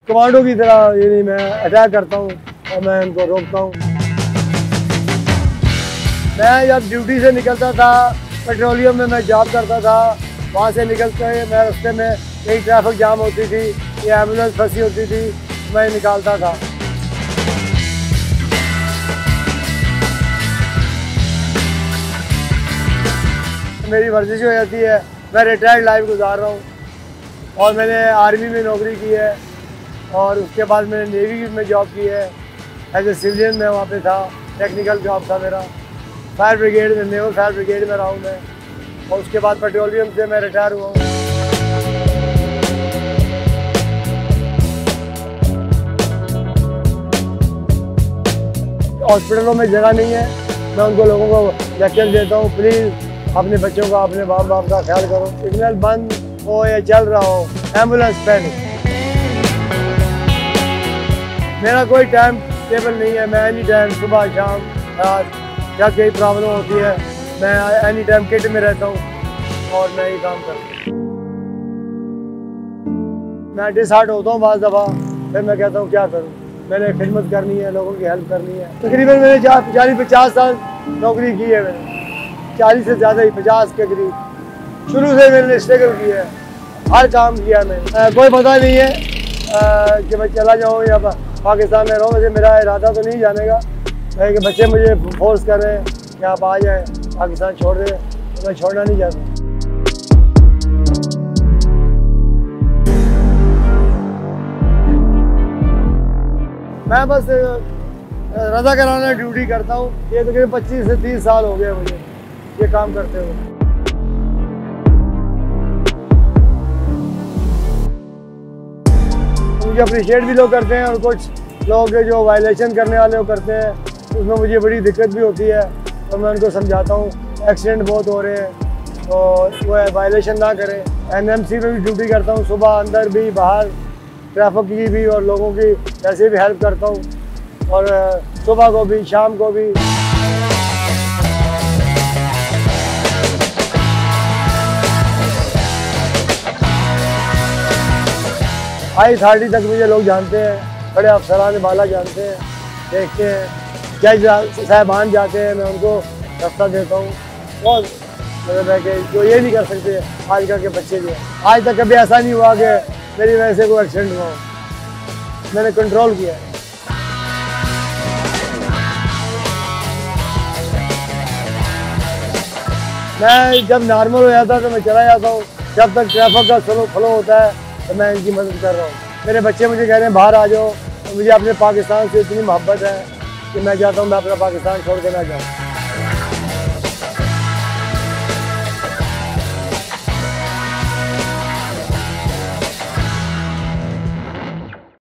Commando की तरह यानी मैं अटैक करता हूँ और मैं इनको रोकता हूँ। मैं जब ड्यूटी से निकलता था, पेट्रोलियम में मैं जॉब करता था, वहाँ से निकलते मैं रास्ते में कहीं ट्रैफिक जाम होती थी या एम्बुलेंस फंसी होती थी, मैं निकालता था। मेरी वर्जिश हो जाती है। मैं रिटायर्ड लाइफ गुजार रहा हूँ और मैंने आर्मी में नौकरी की है और उसके बाद मैंने नेवी में जॉब की है। एज ए सिविलियन में वहाँ पे था, टेक्निकल जॉब था मेरा। फायर ब्रिगेड में, नेवल फायर ब्रिगेड में रहा हूँ मैं, और उसके बाद पेट्रोलियम से मैं रिटायर हुआ हूँ। हॉस्पिटलों में जगह नहीं है, मैं उनको लोगों को लेक्चर देता हूँ, प्लीज़ अपने बच्चों का, अपने बाप का ख्याल करो। सिग्नल बंद हो या चल रहा हो, एम्बुलेंस पहले। मेरा कोई टाइम टेबल नहीं है, मैं एनी टाइम सुबह शाम रात जब कोई प्रॉब्लम होती है मैं एनी टाइम किट में रहता हूँ और मैं ये काम करता हूँ। मैं डिसहार्ट होता हूँ बाज़ दफ़ा, फिर मैं कहता हूँ क्या करूँ, मैंने खिदमत करनी है, लोगों की हेल्प करनी है। तकरीबन मैंने 40-50 साल नौकरी की है, मैंने 40 से ज़्यादा ही, 50 के करीब। शुरू से मैंने स्ट्रगल किया है, हर काम किया मैंने। कोई पता नहीं है कि मैं चला जाऊँ या पाकिस्तान में रहूँ। वैसे मेरा इरादा तो नहीं जाने का, कि बच्चे मुझे फोर्स कर रहे हैं कि आप आ जाएँ, पाकिस्तान छोड़ दें, तो मैं छोड़ना नहीं चाहता। मैं बस रज़ा कराना ड्यूटी करता हूँ। ये तकरीबन 25 से 30 साल हो गए मुझे ये काम करते हुए। मुझे अप्रिशिएट भी लोग करते हैं और कुछ लोग जो वायलेशन करने वाले वो करते हैं, उसमें मुझे बड़ी दिक्कत भी होती है। तो मैं उनको समझाता हूँ एक्सीडेंट बहुत हो रहे हैं तो वो वायलेशन ना करें। एनएमसी में भी ड्यूटी करता हूँ, सुबह अंदर भी बाहर, ट्रैफिक की भी और लोगों की वैसे भी हेल्प करता हूँ, और सुबह को भी शाम को भी। हाई अथॉरिटी तक मुझे लोग जानते हैं, बड़े अफसरान बाला जानते हैं, देखते हैं। जज साहबान जाते हैं, मैं उनको रास्ता देता हूँ। बहुत मतलब है कि जो ये नहीं कर सकते आजकल के बच्चे जो, आज तक कभी ऐसा नहीं हुआ कि मेरी वजह से कोई एक्सीडेंट हुआ हो। मैंने कंट्रोल किया है। मैं जब नॉर्मल हो जाता है तो मैं चला जाता हूँ, जब तक ट्रैफिक का फ्लो होता है तो मैं इनकी मदद कर रहा हूँ। मेरे बच्चे मुझे कह रहे हैं बाहर आ जाओ, तो मुझे अपने पाकिस्तान से इतनी मोहब्बत है कि मैं चाहता हूँ मैं अपना पाकिस्तान छोड़ के ना जाऊँ।